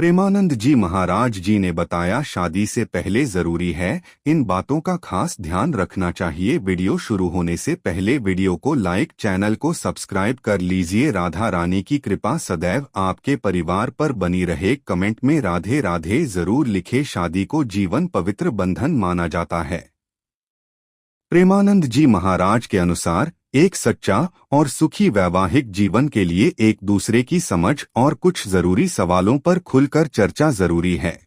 प्रेमानंद जी महाराज जी ने बताया, शादी से पहले जरूरी है इन बातों का खास ध्यान रखना चाहिए। वीडियो शुरू होने से पहले वीडियो को लाइक, चैनल को सब्सक्राइब कर लीजिए। राधा रानी की कृपा सदैव आपके परिवार पर बनी रहे। कमेंट में राधे राधे जरूर लिखे। शादी को जीवन पवित्र बंधन माना जाता है। प्रेमानंद जी महाराज के अनुसार एक सच्चा और सुखी वैवाहिक जीवन के लिए एक दूसरे की समझ और कुछ जरूरी सवालों पर खुलकर चर्चा जरूरी है।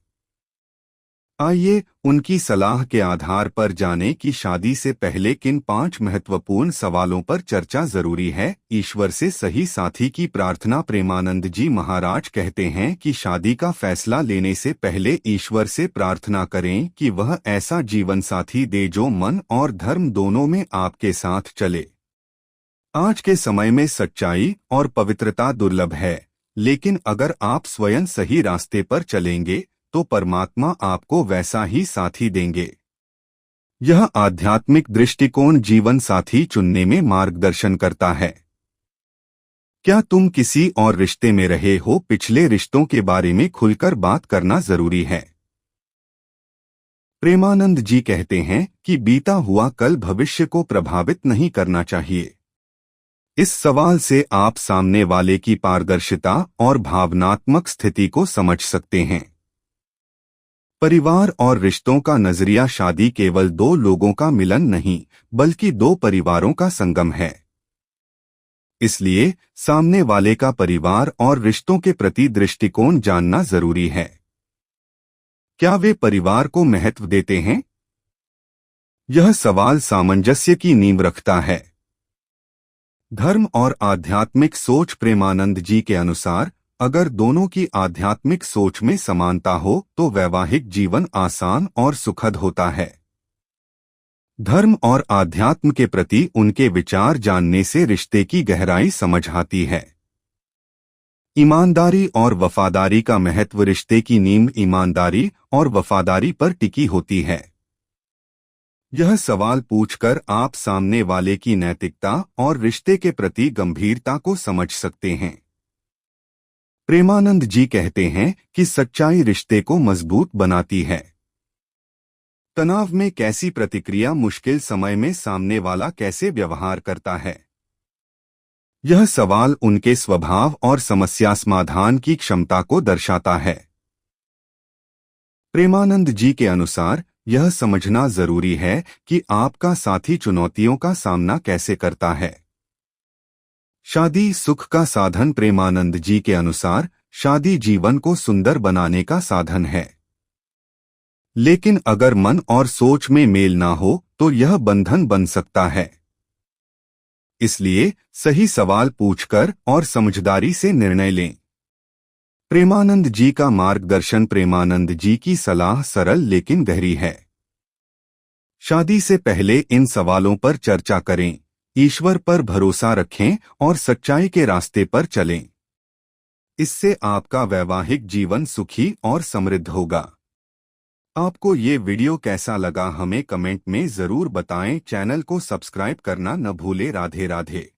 आइए उनकी सलाह के आधार पर जानें कि शादी से पहले किन 5 महत्वपूर्ण सवालों पर चर्चा जरूरी है। ईश्वर से सही साथी की प्रार्थना। प्रेमानंद जी महाराज कहते हैं कि शादी का फैसला लेने से पहले ईश्वर से प्रार्थना करें कि वह ऐसा जीवन साथी दे जो मन और धर्म दोनों में आपके साथ चले। आज के समय में सच्चाई और पवित्रता दुर्लभ है, लेकिन अगर आप स्वयं सही रास्ते पर चलेंगे तो परमात्मा आपको वैसा ही साथी देंगे। यह आध्यात्मिक दृष्टिकोण जीवन साथी चुनने में मार्गदर्शन करता है। क्या तुम किसी और रिश्ते में रहे हो? पिछले रिश्तों के बारे में खुलकर बात करना जरूरी है। प्रेमानंद जी कहते हैं कि बीता हुआ कल भविष्य को प्रभावित नहीं करना चाहिए। इस सवाल से आप सामने वाले की पारदर्शिता और भावनात्मक स्थिति को समझ सकते हैं। परिवार और रिश्तों का नजरिया। शादी केवल 2 लोगों का मिलन नहीं, बल्कि 2 परिवारों का संगम है। इसलिए सामने वाले का परिवार और रिश्तों के प्रति दृष्टिकोण जानना जरूरी है। क्या वे परिवार को महत्व देते हैं? यह सवाल सामंजस्य की नींव रखता है। धर्म और आध्यात्मिक सोच। प्रेमानंद जी के अनुसार अगर दोनों की आध्यात्मिक सोच में समानता हो तो वैवाहिक जीवन आसान और सुखद होता है। धर्म और आध्यात्म के प्रति उनके विचार जानने से रिश्ते की गहराई समझ आती है। ईमानदारी और वफादारी का महत्व। रिश्ते की नींव ईमानदारी और वफादारी पर टिकी होती है। यह सवाल पूछकर आप सामने वाले की नैतिकता और रिश्ते के प्रति गंभीरता को समझ सकते हैं। प्रेमानंद जी कहते हैं कि सच्चाई रिश्ते को मजबूत बनाती है। तनाव में कैसी प्रतिक्रिया? मुश्किल समय में सामने वाला कैसे व्यवहार करता है? यह सवाल उनके स्वभाव और समस्या समाधान की क्षमता को दर्शाता है। प्रेमानंद जी के अनुसार यह समझना जरूरी है कि आपका साथी चुनौतियों का सामना कैसे करता है। शादी सुख का साधन। प्रेमानंद जी के अनुसार शादी जीवन को सुंदर बनाने का साधन है, लेकिन अगर मन और सोच में मेल ना हो तो यह बंधन बन सकता है। इसलिए सही सवाल पूछकर और समझदारी से निर्णय लें। प्रेमानंद जी का मार्गदर्शन। प्रेमानंद जी की सलाह सरल लेकिन गहरी है। शादी से पहले इन सवालों पर चर्चा करें, ईश्वर पर भरोसा रखें और सच्चाई के रास्ते पर चलें। इससे आपका वैवाहिक जीवन सुखी और समृद्ध होगा। आपको ये वीडियो कैसा लगा हमें कमेंट में जरूर बताएं। चैनल को सब्सक्राइब करना न भूलें। राधे राधे।